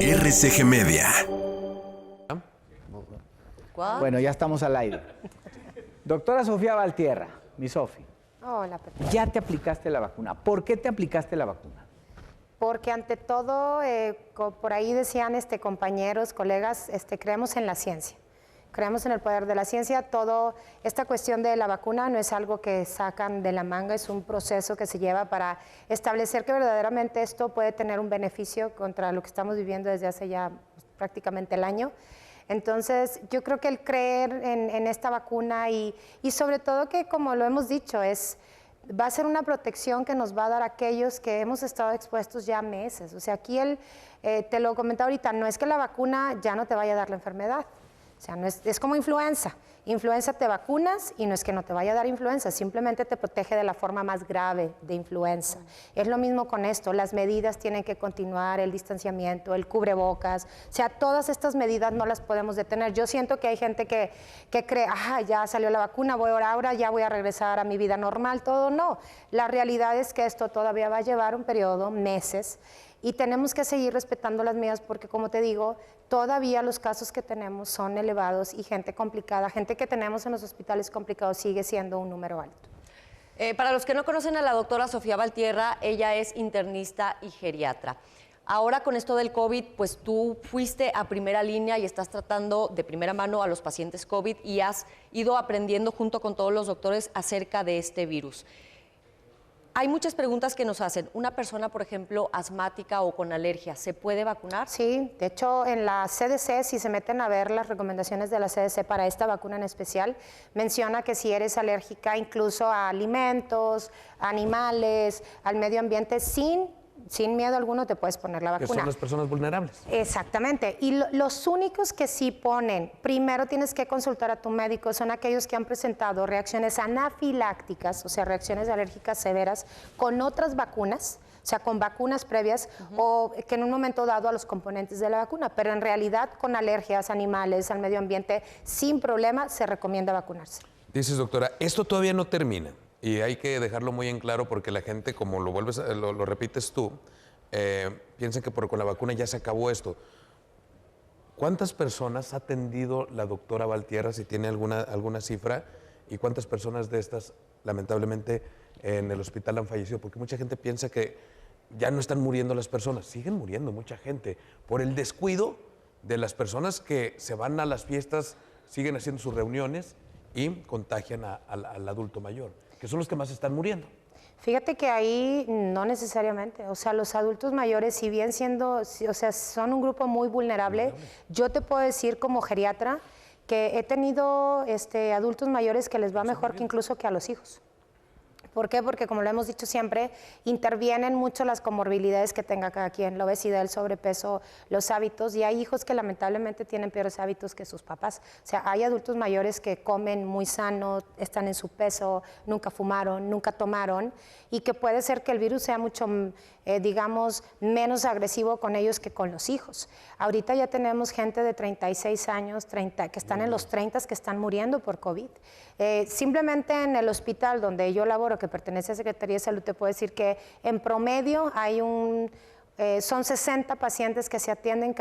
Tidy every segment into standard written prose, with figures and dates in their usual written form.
RCG Media. Bueno, ya estamos al aire. Doctora Sofía Valtierra, mi Sofi. Hola, Pepe. Ya te aplicaste la vacuna. ¿Por qué te aplicaste la vacuna? Porque ante todo, por ahí decían compañeros, colegas, creemos en la ciencia. Creemos en el poder de la ciencia. Todo esta cuestión de la vacuna no es algo que sacan de la manga, es un proceso que se lleva para establecer que verdaderamente esto puede tener un beneficio contra lo que estamos viviendo desde hace ya prácticamente el año. Entonces, yo creo que el creer en esta vacuna y sobre todo que, como lo hemos dicho, va a ser una protección que nos va a dar a aquellos que hemos estado expuestos ya meses. O sea, aquí te lo comentaba ahorita, no es que la vacuna ya no te vaya a dar la enfermedad. O sea, no es como influenza. Influenza te vacunas y no es que no te vaya a dar influenza, simplemente te protege de la forma más grave de influenza. Es lo mismo con esto, las medidas tienen que continuar, el distanciamiento, el cubrebocas, o sea, todas estas medidas no las podemos detener. Yo siento que hay gente que cree, ya salió la vacuna, ahora ya voy a regresar a mi vida normal, todo no. La realidad es que esto todavía va a llevar un periodo, meses, y tenemos que seguir respetando las medidas porque, como te digo, todavía los casos que tenemos son elevados y gente complicada, gente que tenemos en los hospitales complicados sigue siendo un número alto. Para los que no conocen a la doctora Sofía Valtierra, ella es internista y geriatra. Ahora con esto del COVID, pues tú fuiste a primera línea y estás tratando de primera mano a los pacientes COVID y has ido aprendiendo junto con todos los doctores acerca de este virus. Hay muchas preguntas que nos hacen. Una persona, por ejemplo, asmática o con alergia, ¿se puede vacunar? Sí, de hecho, en la CDC, si se meten a ver las recomendaciones de la CDC para esta vacuna en especial, menciona que si eres alérgica incluso a alimentos, animales, al medio ambiente, sin miedo alguno te puedes poner la vacuna. Que son las personas vulnerables. Exactamente. Y los únicos que sí ponen, primero tienes que consultar a tu médico, son aquellos que han presentado reacciones anafilácticas, o sea, reacciones alérgicas severas, con otras vacunas, o sea, con vacunas previas, o que en un momento dado a los componentes de la vacuna, pero en realidad con alergias, animales, al medio ambiente, sin problema, se recomienda vacunarse. Dices, doctora, esto todavía no termina. Y hay que dejarlo muy en claro porque la gente, como lo repites tú, piensan que con la vacuna ya se acabó esto. ¿Cuántas personas ha atendido la doctora Valtierra, si tiene alguna cifra? ¿Y cuántas personas de estas, lamentablemente, en el hospital han fallecido? Porque mucha gente piensa que ya no están muriendo las personas. Siguen muriendo mucha gente por el descuido de las personas que se van a las fiestas, siguen haciendo sus reuniones y contagian al adulto mayor, que son los que más están muriendo. Fíjate que ahí no necesariamente, o sea, los adultos mayores, si bien o sea, son un grupo muy vulnerable, yo te puedo decir como geriatra que he tenido adultos mayores que les va mejor que incluso que a los hijos. ¿Por qué? Porque, como lo hemos dicho siempre, intervienen mucho las comorbilidades que tenga cada quien, la obesidad, el sobrepeso, los hábitos, y hay hijos que lamentablemente tienen peores hábitos que sus papás. O sea, hay adultos mayores que comen muy sano, están en su peso, nunca fumaron, nunca tomaron, y que puede ser que el virus sea mucho, digamos, menos agresivo con ellos que con los hijos. Ahorita ya tenemos gente de 36 años, que están en los 30 que están muriendo por COVID. Simplemente en el hospital donde yo laboro, que pertenece a Secretaría de Salud, te puedo decir que en promedio hay son 60 pacientes que se atienden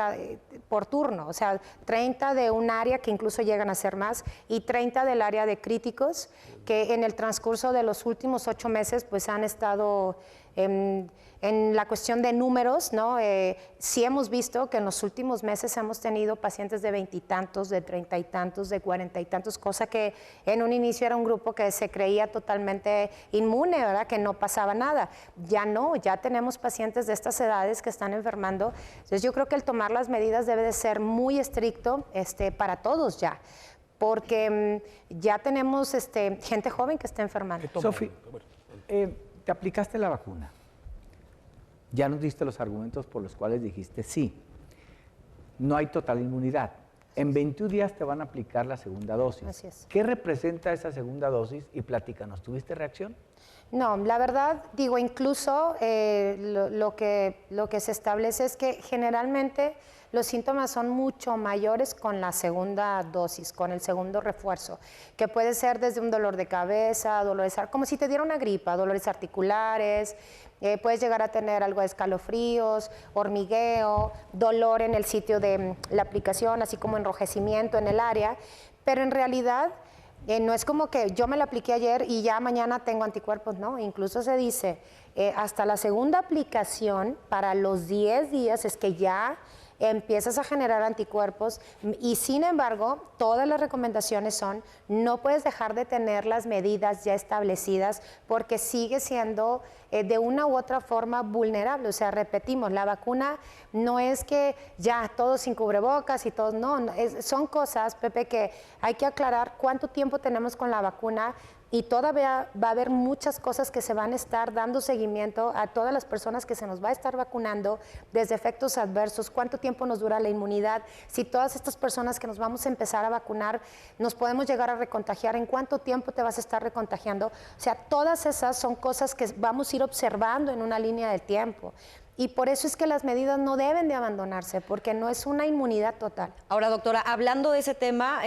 por turno, o sea, 30 de un área que incluso llegan a ser más y 30 del área de críticos que en el transcurso de los últimos 8 meses pues han estado en la cuestión de números, ¿no? Sí hemos visto que en los últimos meses hemos tenido pacientes de 20 y tantos, de 30 y tantos, de 40 y tantos, cosa que en un inicio era un grupo que se creía totalmente inmune, ¿verdad? Que no pasaba nada. Ya no, ya tenemos pacientes de estas edades que están enfermando. Entonces yo creo que el tomar las medidas debe de ser muy estricto para todos ya, porque ya tenemos gente joven que está enfermando. Sofi, te aplicaste la vacuna. Ya nos diste los argumentos por los cuales dijiste sí. No hay total inmunidad. En 21 días te van a aplicar la segunda dosis. Así es. ¿Qué representa esa segunda dosis? Y platícanos, ¿tuviste reacción? No, la verdad, digo, incluso lo que se establece es que generalmente los síntomas son mucho mayores con la segunda dosis, con el segundo refuerzo, que puede ser desde un dolor de cabeza, como si te diera una gripa, dolores articulares, puedes llegar a tener algo de escalofríos, hormigueo, dolor en el sitio de la aplicación, así como enrojecimiento en el área, pero en realidad no es como que yo me la apliqué ayer y ya mañana tengo anticuerpos, no, incluso se dice hasta la segunda aplicación para los 10 días es que ya empiezas a generar anticuerpos y sin embargo todas las recomendaciones son no puedes dejar de tener las medidas ya establecidas porque sigue siendo de una u otra forma vulnerable. O sea, repetimos, la vacuna no es que ya todos sin cubrebocas y todos, no, son cosas, Pepe, que hay que aclarar cuánto tiempo tenemos con la vacuna. Y todavía va a haber muchas cosas que se van a estar dando seguimiento a todas las personas que se nos va a estar vacunando, desde efectos adversos, cuánto tiempo nos dura la inmunidad, si todas estas personas que nos vamos a empezar a vacunar nos podemos llegar a recontagiar, en cuánto tiempo te vas a estar recontagiando. O sea, todas esas son cosas que vamos a ir observando en una línea de tiempo. Y por eso es que las medidas no deben de abandonarse, porque no es una inmunidad total. Ahora, doctora, hablando de ese tema,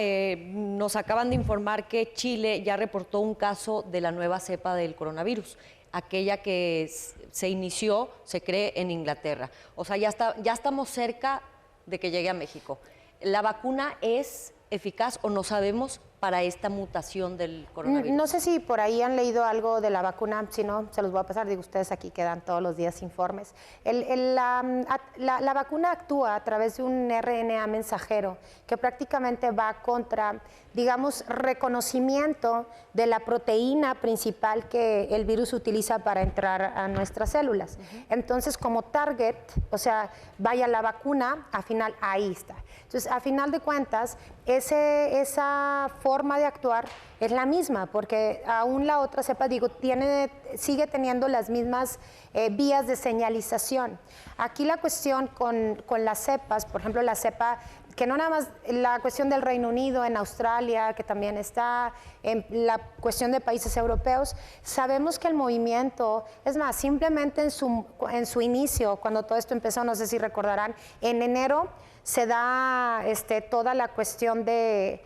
nos acaban de informar que Chile ya reportó un caso de la nueva cepa del coronavirus, aquella que se inició, se cree, en Inglaterra. O sea, ya estamos cerca de que llegue a México. ¿La vacuna es eficaz o no sabemos para esta mutación del coronavirus? No sé si por ahí han leído algo de la vacuna, si no, se los voy a pasar, digo, ustedes aquí que dan todos los días informes. La vacuna actúa a través de un RNA mensajero que prácticamente va contra, digamos, reconocimiento de la proteína principal que el virus utiliza para entrar a nuestras células. Entonces, como target, o sea, vaya la vacuna, al final ahí está. Entonces, a final de cuentas, esa forma de actuar es la misma, porque aún la otra cepa, digo, sigue teniendo las mismas vías de señalización. Aquí la cuestión con las cepas, por ejemplo, la cepa, que no nada más la cuestión del Reino Unido, en Australia, que también está, en la cuestión de países europeos, sabemos que el movimiento, es más, simplemente en su inicio, cuando todo esto empezó, no sé si recordarán, en enero se da toda la cuestión de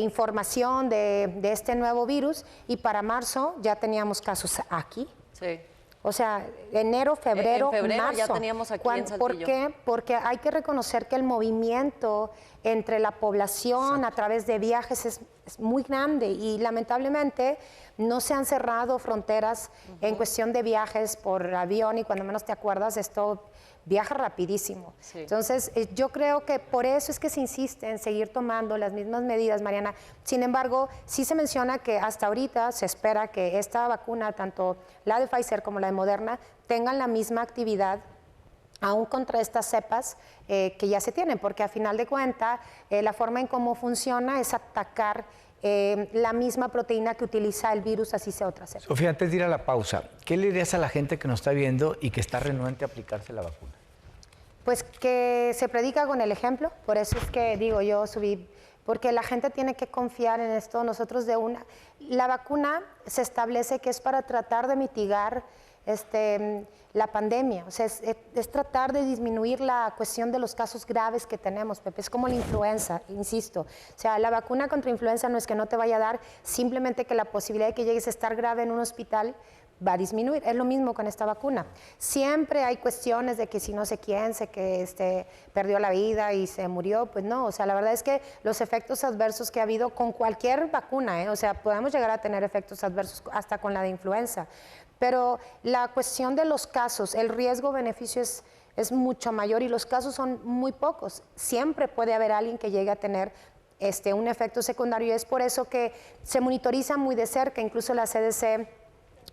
información de este nuevo virus y para marzo ya teníamos casos aquí. Sí. O sea, enero, febrero, marzo. Ya teníamos aquí en Saltillo. ¿Por qué? Porque hay que reconocer que el movimiento entre la población a través de viajes es muy grande y lamentablemente no se han cerrado fronteras en cuestión de viajes por avión y cuando menos te acuerdas esto viaja rapidísimo. Sí. Entonces, yo creo que por eso es que se insiste en seguir tomando las mismas medidas, Mariana. Sin embargo, sí se menciona que hasta ahorita se espera que esta vacuna, tanto la de Pfizer como la de Moderna, tengan la misma actividad aún contra estas cepas que ya se tienen, porque a final de cuentas, la forma en cómo funciona es atacar la misma proteína que utiliza el virus, así sea otra cepa. Sofía, antes de ir a la pausa, ¿qué le dirías a la gente que nos está viendo y que está renuente a aplicarse la vacuna? Pues que se predica con el ejemplo, por eso es que digo, yo subí, porque la gente tiene que confiar en esto. Nosotros la vacuna se establece que es para tratar de mitigar la pandemia, o sea, es tratar de disminuir la cuestión de los casos graves que tenemos, Pepe, es como la influenza, insisto, o sea, la vacuna contra influenza no es que no te vaya a dar, simplemente que la posibilidad de que llegues a estar grave en un hospital va a disminuir, es lo mismo con esta vacuna. Siempre hay cuestiones de que si no sé quién, que perdió la vida y se murió, pues no, o sea, la verdad es que los efectos adversos que ha habido con cualquier vacuna, o sea, podemos llegar a tener efectos adversos hasta con la de influenza, pero la cuestión de los casos, el riesgo-beneficio es mucho mayor y los casos son muy pocos. Siempre puede haber alguien que llegue a tener un efecto secundario y es por eso que se monitoriza muy de cerca, incluso la CDC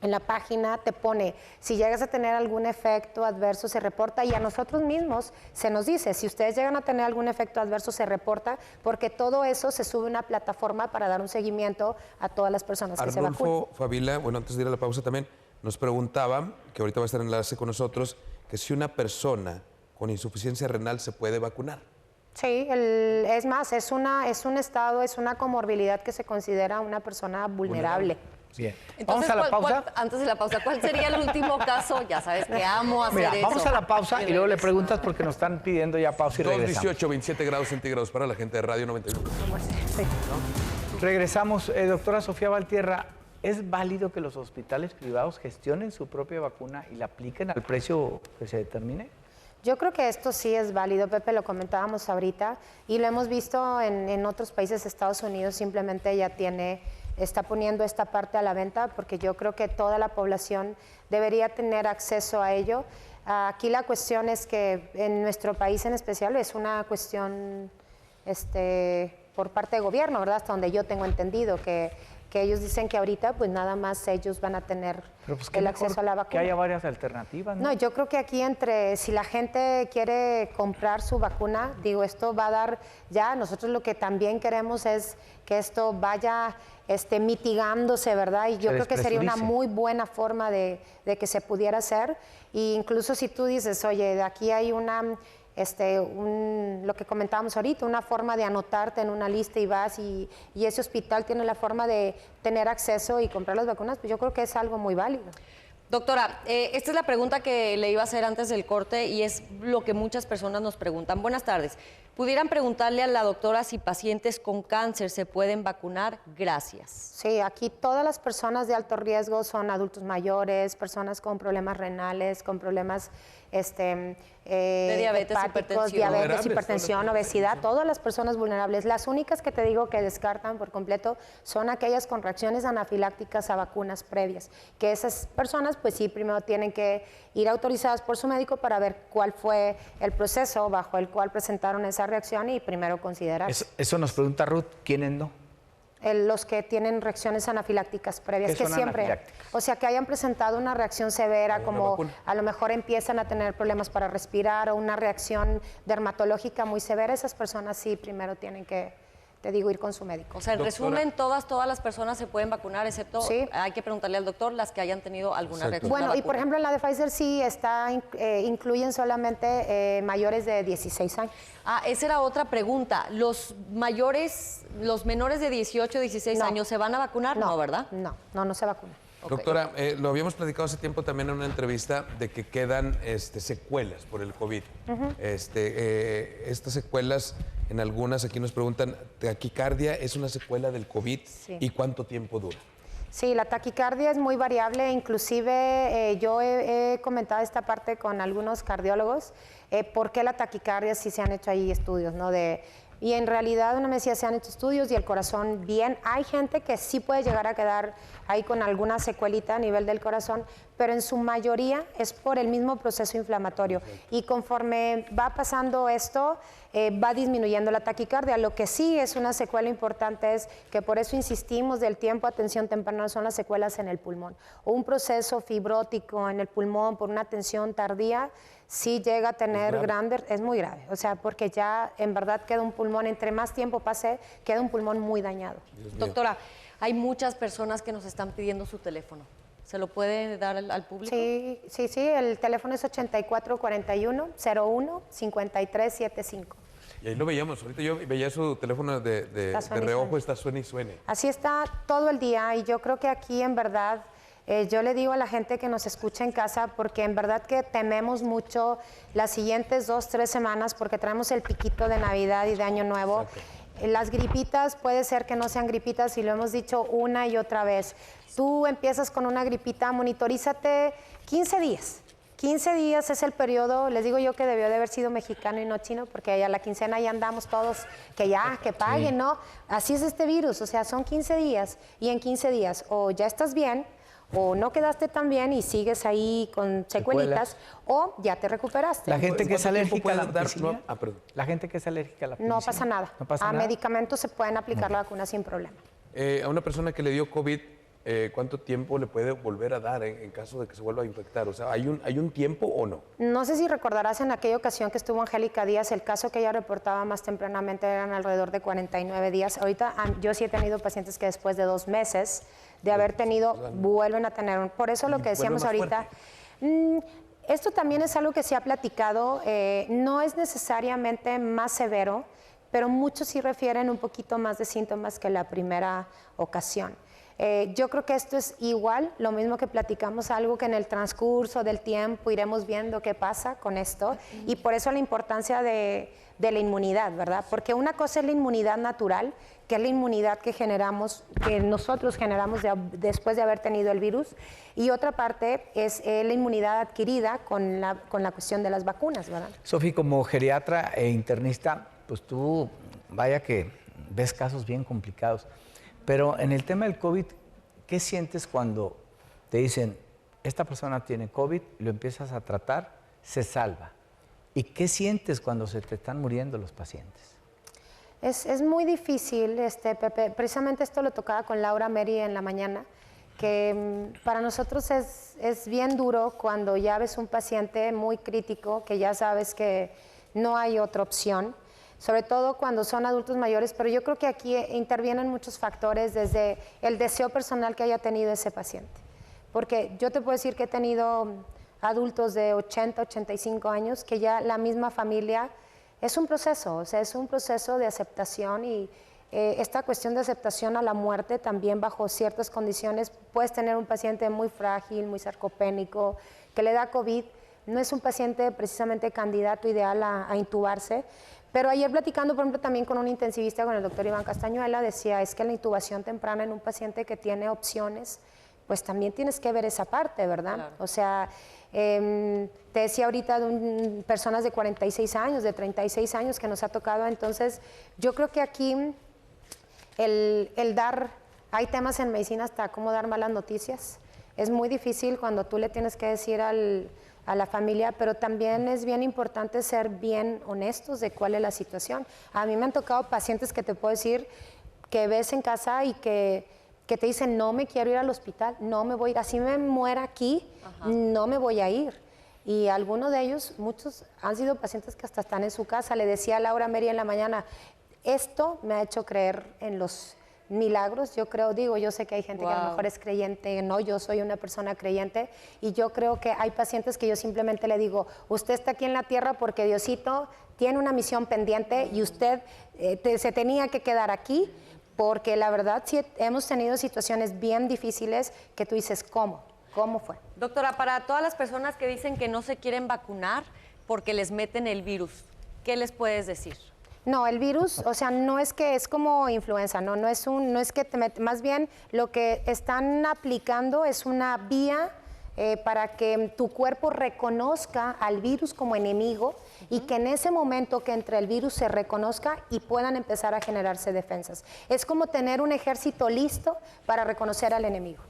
en la página te pone, si llegas a tener algún efecto adverso se reporta y a nosotros mismos se nos dice, si ustedes llegan a tener algún efecto adverso se reporta porque todo eso se sube a una plataforma para dar un seguimiento a todas las personas que se vacunan. Arnulfo Favila, bueno, antes de ir a la pausa también, nos preguntaba, que ahorita va a estar en enlace con nosotros, que si una persona con insuficiencia renal se puede vacunar. Sí, es más, es un estado, es una comorbilidad que se considera una persona vulnerable. Bien. Entonces, Vamos a la pausa. antes de la pausa, ¿cuál sería el último caso? Ya sabes que amo hacer Mira, eso. vamos a la pausa y luego le preguntas porque nos están pidiendo ya pausa y regresamos. 2:18, 27 grados centígrados para la gente de Radio 91. Regresamos. Doctora Sofía Valtierra, ¿es válido que los hospitales privados gestionen su propia vacuna y la apliquen al precio que se determine? Yo creo que esto sí es válido, Pepe, lo comentábamos ahorita, y lo hemos visto en otros países. Estados Unidos simplemente ya está poniendo esta parte a la venta, porque yo creo que toda la población debería tener acceso a ello. Aquí la cuestión es que en nuestro país en especial es una cuestión por parte de gobierno, ¿verdad? Hasta donde yo tengo entendido que ellos dicen que ahorita pues nada más ellos van a tener el acceso a la vacuna. Que haya varias alternativas, ¿no? No, yo creo que aquí si la gente quiere comprar su vacuna, digo, esto va a dar ya, nosotros lo que también queremos es que esto vaya mitigándose, ¿verdad? Y yo creo que sería una muy buena forma de que se pudiera hacer. E incluso si tú dices, oye, de aquí hay lo que comentábamos ahorita, una forma de anotarte en una lista y vas y ese hospital tiene la forma de tener acceso y comprar las vacunas, pues yo creo que es algo muy válido. Doctora, esta es la pregunta que le iba a hacer antes del corte y es lo que muchas personas nos preguntan. Buenas tardes. ¿Pudieran preguntarle a la doctora si pacientes con cáncer se pueden vacunar? Gracias. Sí, aquí todas las personas de alto riesgo son adultos mayores, personas con problemas renales, con problemas de diabetes, hipertensión, obesidad, todas las personas vulnerables. Las únicas que te digo que descartan por completo son aquellas con reacciones anafilácticas a vacunas previas, que esas personas pues sí primero tienen que ir autorizadas por su médico para ver cuál fue el proceso bajo el cual presentaron esa reacción y primero considerar. Eso nos pregunta Ruth, ¿quiénes no? Los que tienen reacciones anafilácticas previas, ¿Qué que son siempre, anafilácticas? o sea, que hayan presentado una reacción severa, como vacuna. a lo mejor empiezan a tener problemas para respirar o una reacción dermatológica muy severa, esas personas sí primero tienen que, te digo, ir con su médico. O sea, en Doctora. resumen, todas las personas se pueden vacunar, excepto, Sí. hay que preguntarle al doctor las que hayan tenido alguna Exacto. reacción. a Bueno, la y por vacuna. ejemplo en la de Pfizer sí incluyen solamente mayores de 16 años. Esa era otra pregunta. ¿Los menores de 18, 16 No. años se van a vacunar? No, ¿verdad? No se vacuna. Ok. Doctora, lo habíamos platicado hace tiempo también en una entrevista de que quedan secuelas por el COVID. Estas secuelas, en algunas aquí nos preguntan, ¿taquicardia es una secuela del COVID? Sí. ¿Y cuánto tiempo dura? Sí, la taquicardia es muy variable, inclusive yo he comentado esta parte con algunos cardiólogos, por qué la taquicardia sí se han hecho ahí estudios, ¿no? Y en realidad uno me decía, se han hecho estudios y el corazón bien. Hay gente que sí puede llegar a quedar ahí con alguna secuelita a nivel del corazón, pero en su mayoría es por el mismo proceso inflamatorio. Y conforme va pasando esto, va disminuyendo la taquicardia. Lo que sí es una secuela importante es que por eso insistimos del tiempo, atención temprana, son las secuelas en el pulmón. O un proceso fibrótico en el pulmón por una atención tardía, sí llega a tener es muy grave, o sea, porque ya en verdad queda un pulmón, entre más tiempo pase, queda un pulmón muy dañado. Doctora, hay muchas personas que nos están pidiendo su teléfono. ¿Se lo puede dar al público? Sí, el teléfono es 8441-01-5375. Y ahí lo veíamos, ahorita yo veía su teléfono de suene y reojo, suene. está suene y suene. Así está todo el día y yo creo que aquí en verdad, yo le digo a la gente que nos escucha en casa, porque en verdad que tememos mucho las siguientes 2, 3 semanas porque traemos el piquito de Navidad y de Año Nuevo. Las gripitas puede ser que no sean gripitas y lo hemos dicho una y otra vez. Tú empiezas con una gripita, monitorízate 15 días. 15 días es el periodo, les digo yo que debió de haber sido mexicano y no chino, porque ya la quincena ya andamos todos, que paguen, ¿no? Así es este virus, o sea, son 15 días y en 15 días o ya estás bien o no quedaste tan bien y sigues ahí con secuelitas o ya te recuperaste. La gente que es ¿Cuánto tiempo alérgica a la puede dar? penicilina. No, perdón. La gente que es alérgica a la No penicilina. pasa nada. No pasa A nada. medicamentos se pueden aplicar la vacuna sin problema. A una persona que le dio COVID, ¿cuánto tiempo le puede volver a dar en caso de que se vuelva a infectar? O sea, ¿hay un tiempo o no? No sé si recordarás en aquella ocasión que estuvo Angélica Díaz, el caso que ella reportaba más tempranamente eran alrededor de 49 días. Ahorita yo sí he tenido pacientes que después de 2 meses de haber tenido, vuelven a tener. Por eso lo que decíamos ahorita, esto también es algo que se ha platicado, no es necesariamente más severo, pero muchos sí refieren un poquito más de síntomas que la primera ocasión. Yo creo que esto es igual, lo mismo que platicamos, algo que en el transcurso del tiempo iremos viendo qué pasa con esto, y por eso la importancia de la inmunidad, ¿verdad? Porque una cosa es la inmunidad natural, que es la inmunidad que generamos, que nosotros generamos después de haber tenido el virus, y otra parte es la inmunidad adquirida con la cuestión de las vacunas, ¿verdad? Sofi, como geriatra e internista, pues tú, vaya que ves casos bien complicados. Pero en el tema del COVID, ¿qué sientes cuando te dicen, esta persona tiene COVID, lo empiezas a tratar, se salva? ¿Y qué sientes cuando se te están muriendo los pacientes? Es muy difícil, Pepe. Precisamente esto lo tocaba con Laura Meri en la mañana, que para nosotros es bien duro cuando ya ves un paciente muy crítico, que ya sabes que no hay otra opción, sobre todo cuando son adultos mayores, pero yo creo que aquí intervienen muchos factores, desde el deseo personal que haya tenido ese paciente. Porque yo te puedo decir que he tenido adultos de 80, 85 años que ya la misma familia, es un proceso, o sea, es un proceso de aceptación, y esta cuestión de aceptación a la muerte también bajo ciertas condiciones. Puedes tener un paciente muy frágil, muy sarcopénico, que le da COVID, no es un paciente precisamente candidato ideal a intubarse. Pero ayer platicando, por ejemplo, también con un intensivista, con el doctor Iván Castañuela, decía, es que la intubación temprana en un paciente que tiene opciones, pues también tienes que ver esa parte, ¿verdad? Claro. O sea, te decía ahorita de personas de 46 años, de 36 años que nos ha tocado. Entonces, yo creo que aquí el dar, hay temas en medicina hasta cómo dar malas noticias. Es muy difícil cuando tú le tienes que decir a la familia, pero también es bien importante ser bien honestos de cuál es la situación. A mí me han tocado pacientes que te puedo decir que ves en casa y que te dicen, no me quiero ir al hospital, no me voy a ir, así me muera aquí, no me voy a ir. Y algunos de ellos, muchos han sido pacientes que hasta están en su casa. Le decía a Laura Meri en la mañana, esto me ha hecho creer en los milagros. Yo creo, yo sé que hay gente que a lo mejor es creyente, no, yo soy una persona creyente, y yo creo que hay pacientes que yo simplemente le digo, usted está aquí en la tierra porque Diosito tiene una misión pendiente y usted se tenía que quedar aquí, porque la verdad sí hemos tenido situaciones bien difíciles que tú dices, ¿cómo fue? Doctora, para todas las personas que dicen que no se quieren vacunar porque les meten el virus, ¿qué les puedes decir? No, el virus, o sea, no es que es como influenza, no es que te mete, más bien lo que están aplicando es una vía para que tu cuerpo reconozca al virus como enemigo, y que en ese momento que entre el virus se reconozca y puedan empezar a generarse defensas. Es como tener un ejército listo para reconocer al enemigo.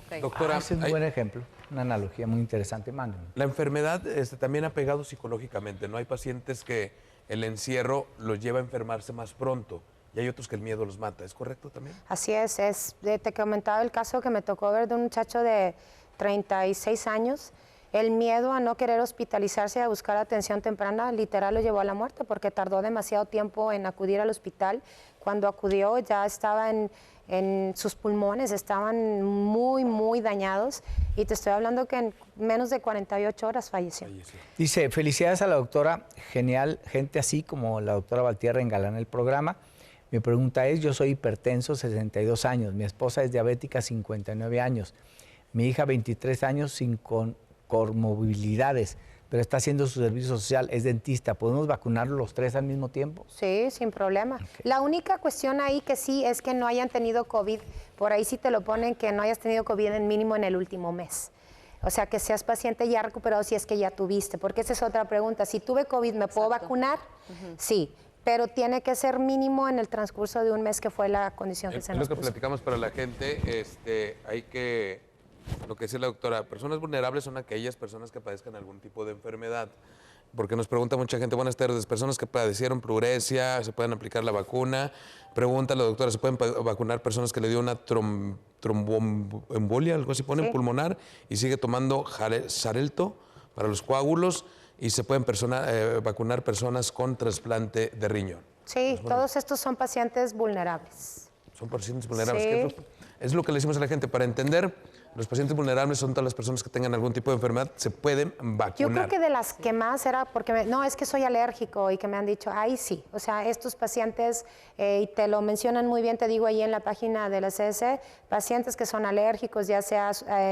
Okay. Doctora, ese es un buen ejemplo, una analogía muy interesante, mándenme. La enfermedad también ha pegado psicológicamente, ¿no? Hay pacientes que el encierro los lleva a enfermarse más pronto, y hay otros que el miedo los mata, ¿es correcto también? Así es, te comentaba el caso que me tocó ver de un muchacho de 36 años. El miedo a no querer hospitalizarse, a buscar atención temprana, literal lo llevó a la muerte, porque tardó demasiado tiempo en acudir al hospital. Cuando acudió ya estaba en sus pulmones, estaban muy, muy dañados, y te estoy hablando que en menos de 48 horas falleció. Dice, felicidades a la doctora, genial, gente así como la doctora Valtierra engalana el programa. Mi pregunta es, yo soy hipertenso, 62 años, mi esposa es diabética, 59 años, mi hija 23 años sin comorbilidades, pero está haciendo su servicio social, es dentista. ¿Podemos vacunarlos los tres al mismo tiempo? Sí, sin problema. Okay. La única cuestión ahí que sí es que no hayan tenido COVID. Por ahí sí te lo ponen, que no hayas tenido COVID en mínimo en el último mes. O sea, que seas paciente ya recuperado si es que ya tuviste. Porque esa es otra pregunta. Si tuve COVID, ¿me puedo vacunar? Sí, pero tiene que ser mínimo en el transcurso de un mes, que fue la condición que se nos puso. Es lo que platicamos para la gente. Hay que... Lo que dice la doctora, personas vulnerables son aquellas personas que padezcan algún tipo de enfermedad. Porque nos pregunta mucha gente, buenas tardes, personas que padecieron pleuresia, ¿se pueden aplicar la vacuna? Pregunta la doctora, ¿se pueden vacunar personas que le dio una tromboembolia, algo así ponen, pulmonar, y sigue tomando Xarelto para los coágulos? ¿Y se pueden vacunar personas con trasplante de riñón? Sí, todos estos son pacientes vulnerables. Son pacientes vulnerables. Sí. Es lo que le decimos a la gente, para entender los pacientes vulnerables son todas las personas que tengan algún tipo de enfermedad, se pueden vacunar. Yo creo que de las que más era porque, no, es que soy alérgico y que me han dicho, ahí sí. O sea, estos pacientes, y te lo mencionan muy bien, te digo ahí en la página de la CS, pacientes que son alérgicos, ya sea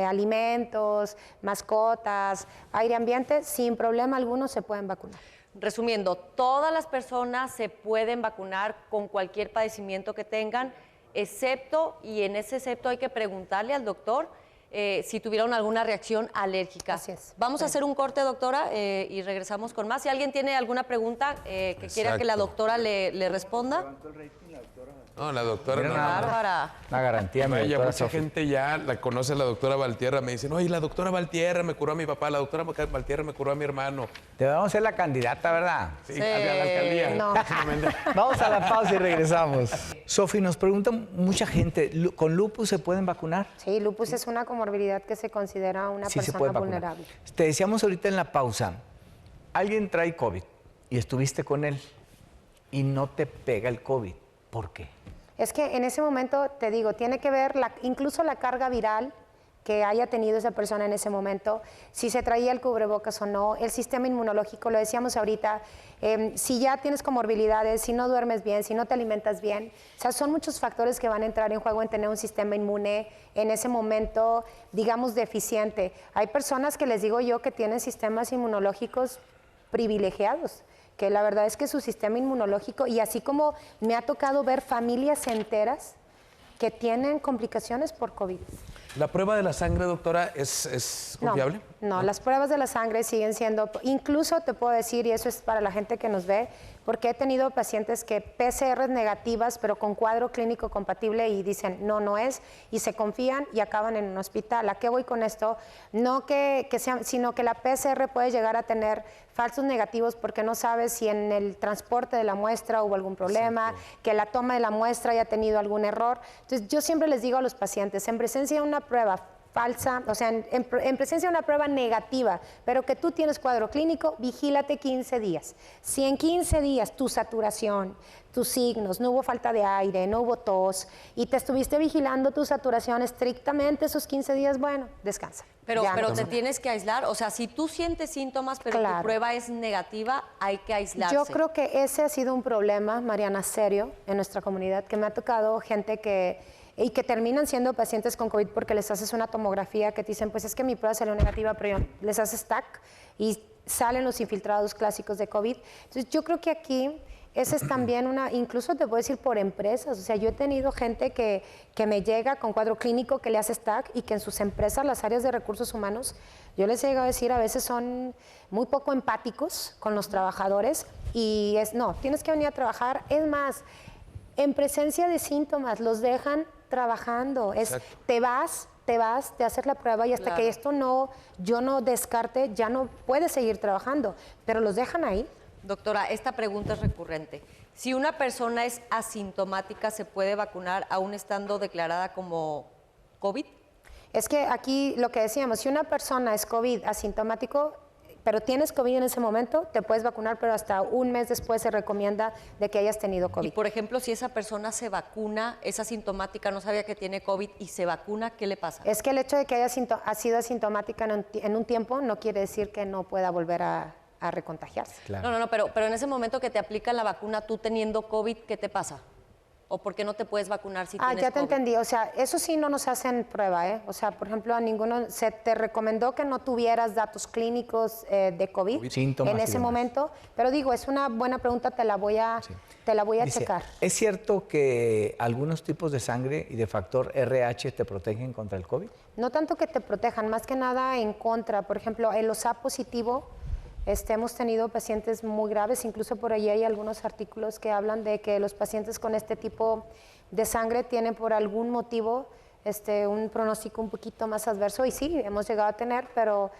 alimentos, mascotas, aire ambiente, sin problema alguno se pueden vacunar. Resumiendo, todas las personas se pueden vacunar con cualquier padecimiento que tengan, excepto, y en ese excepto hay que preguntarle al doctor si tuvieron alguna reacción alérgica. Así es. Vamos a hacer un corte, doctora, y regresamos con más. Si alguien tiene alguna pregunta que quiera que la doctora le responda. No, la doctora no. Bárbara. Una garantía, mi Vaya, doctora mucha Sofía. gente ya la conoce a la doctora Valtierra. Me dicen, oye, la doctora Valtierra me curó a mi papá, la doctora Valtierra me curó a mi hermano. Te vamos a ser la candidata, ¿verdad? Sí, a la alcaldía. No. Vamos a la pausa y regresamos. Sofi, nos pregunta mucha gente, ¿con lupus se pueden vacunar? Sí, lupus es una comorbilidad que se considera una Sí se persona puede vacunar. vulnerable. Te decíamos ahorita en la pausa, alguien trae COVID y estuviste con él y no te pega el COVID. ¿Por qué? Es que en ese momento, te digo, tiene que ver incluso la carga viral que haya tenido esa persona en ese momento, si se traía el cubrebocas o no, el sistema inmunológico, lo decíamos ahorita, si ya tienes comorbilidades, si no duermes bien, si no te alimentas bien, o sea, son muchos factores que van a entrar en juego en tener un sistema inmune en ese momento, digamos, deficiente. Hay personas que les digo yo que tienen sistemas inmunológicos privilegiados, que la verdad es que su sistema inmunológico, y así como me ha tocado ver familias enteras que tienen complicaciones por COVID. ¿La prueba de la sangre, doctora, es confiable? No, las pruebas de la sangre siguen siendo, incluso te puedo decir, y eso es para la gente que nos ve, porque he tenido pacientes que PCR negativas, pero con cuadro clínico compatible y dicen, no es, y se confían y acaban en un hospital. ¿A qué voy con esto? No que sean, sino que la PCR puede llegar a tener falsos negativos porque no sabes si en el transporte de la muestra hubo algún problema, que la toma de la muestra haya tenido algún error. Entonces, yo siempre les digo a los pacientes, en presencia de una prueba falsa, o sea, en presencia de una prueba negativa, pero que tú tienes cuadro clínico, vigílate 15 días. Si en 15 días tu saturación, tus signos, no hubo falta de aire, no hubo tos, y te estuviste vigilando tu saturación estrictamente esos 15 días, bueno, descansa. Pero Ya no. te tienes que aislar, o sea, si tú sientes síntomas, pero Claro. tu prueba es negativa, hay que aislarse. Yo creo que ese ha sido un problema, Mariana, serio en nuestra comunidad, que me ha tocado gente que terminan siendo pacientes con COVID porque les haces una tomografía que te dicen, pues es que mi prueba salió negativa, pero les haces TAC y salen los infiltrados clásicos de COVID. Entonces, yo creo que aquí esa es también incluso te puedo decir por empresas, o sea, yo he tenido gente que me llega con cuadro clínico que le hace TAC y que en sus empresas, las áreas de recursos humanos, yo les he llegado a decir, a veces son muy poco empáticos con los trabajadores y no, tienes que venir a trabajar, es más, en presencia de síntomas, los dejan trabajando, te vas, te haces la prueba y hasta que esto yo no descarte, ya no puedes seguir trabajando, pero los dejan ahí. Doctora, esta pregunta es recurrente. Si una persona es asintomática, ¿se puede vacunar aún estando declarada como COVID? Es que aquí lo que decíamos, si una persona es COVID asintomático, pero tienes COVID en ese momento, te puedes vacunar, pero hasta un mes después se recomienda de que hayas tenido COVID. Y, por ejemplo, si esa persona se vacuna, es asintomática, no sabía que tiene COVID y se vacuna, ¿qué le pasa? Es que el hecho de que haya sido asintomática en un tiempo no quiere decir que no pueda volver a recontagiarse. Claro. No, pero en ese momento que te aplican la vacuna, tú teniendo COVID, ¿qué te pasa? ¿O por qué no te puedes vacunar si tienes ya te COVID? entendí. O sea, eso sí no nos hacen prueba, ¿eh? O sea, por ejemplo, a ninguno se te recomendó que no tuvieras datos clínicos de COVID Síntomas en y ese demás. momento. Pero digo, es una buena pregunta, te la voy a Dice, checar. ¿es cierto que algunos tipos de sangre y de factor RH te protegen contra el COVID? No tanto que te protejan, más que nada en contra. Por ejemplo, el OSA positivo, hemos tenido pacientes muy graves, incluso por ahí hay algunos artículos que hablan de que los pacientes con este tipo de sangre tienen por algún motivo un pronóstico un poquito más adverso, y sí, hemos llegado a tener, pero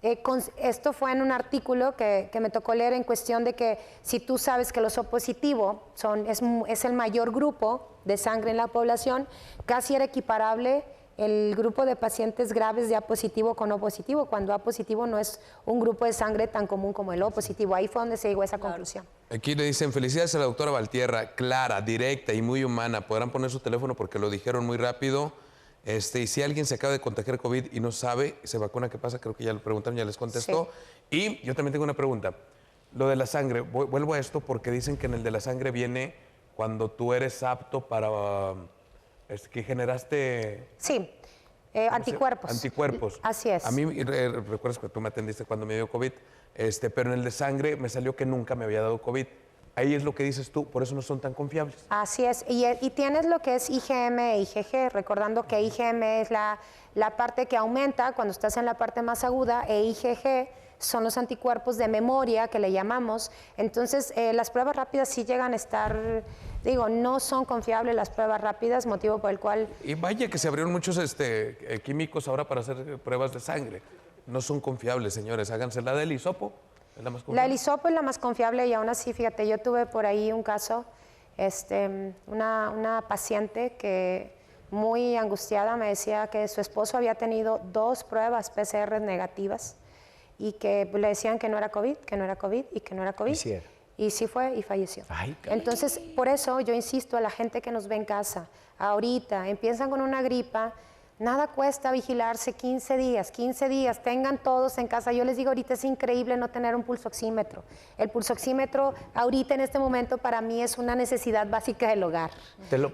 esto fue en un artículo que me tocó leer en cuestión de que si tú sabes que los O positivo es el mayor grupo de sangre en la población, casi era equiparable el grupo de pacientes graves de A positivo con O positivo, cuando A positivo no es un grupo de sangre tan común como el O positivo. Ahí fue donde se llegó a esa conclusión. Aquí le dicen, felicidades a la doctora Valtierra, clara, directa y muy humana. Podrán poner su teléfono porque lo dijeron muy rápido. Y si alguien se acaba de contagiar COVID y no sabe, se vacuna, ¿qué pasa? Creo que ya lo preguntaron, ya les contestó. Sí. Y yo también tengo una pregunta. Lo de la sangre, vuelvo a esto porque dicen que en el de la sangre viene cuando tú eres apto para... que generaste... Sí, anticuerpos. Anticuerpos. Así es. A mí, recuerdas que tú me atendiste cuando me dio COVID, pero en el de sangre me salió que nunca me había dado COVID. Ahí es lo que dices tú, por eso no son tan confiables. Así es, y tienes lo que es IgM e IgG, recordando que IgM es la parte que aumenta cuando estás en la parte más aguda, e IgG son los anticuerpos de memoria que le llamamos. Entonces, las pruebas rápidas sí llegan a estar, digo, no son confiables las pruebas rápidas, motivo por el cual... Y vaya que se abrieron muchos químicos ahora para hacer pruebas de sangre. No son confiables, señores, háganse la del hisopo. La del hisopo es la más confiable y aún así, fíjate, yo tuve por ahí un caso, una paciente que muy angustiada me decía que su esposo había tenido 2 pruebas PCR negativas y que le decían que no era COVID, que no era COVID y que no era COVID. Y sí fue y falleció. Ay, entonces, por eso yo insisto a la gente que nos ve en casa, ahorita empiezan con una gripa. Nada cuesta vigilarse 15 días, tengan todos en casa. Yo les digo, ahorita es increíble no tener un pulsoxímetro. El pulsoxímetro ahorita en este momento para mí es una necesidad básica del hogar,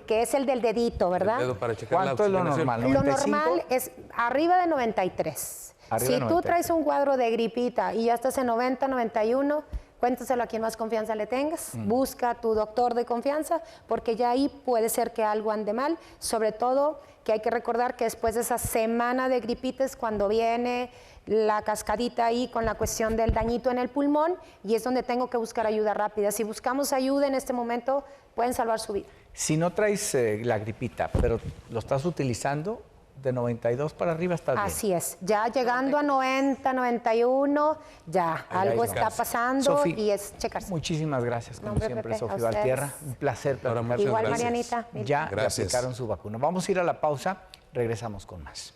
que es el del dedito, ¿verdad? El dedo para checar ¿Cuánto es lo normal? ¿95? Lo normal es arriba de 93. Si tú traes un cuadro de gripita y ya estás en 90, 91, cuéntaselo a quien más confianza le tengas, busca a tu doctor de confianza, porque ya ahí puede ser que algo ande mal, sobre todo que hay que recordar que después de esa semana de gripitis, cuando viene la cascadita ahí con la cuestión del dañito en el pulmón, y es donde tengo que buscar ayuda rápida. Si buscamos ayuda en este momento, pueden salvar su vida. Si no traes la gripita, pero lo estás utilizando, de 92 para arriba estás bien. Así es, ya llegando a 90, 91, ya algo está pasando. Sofi, y es checarse. Muchísimas gracias, como siempre, Pepe, Sofía Valtierra. Un placer. Igual, Marianita. Ya le aplicaron su vacuna. Vamos a ir a la pausa, regresamos con más.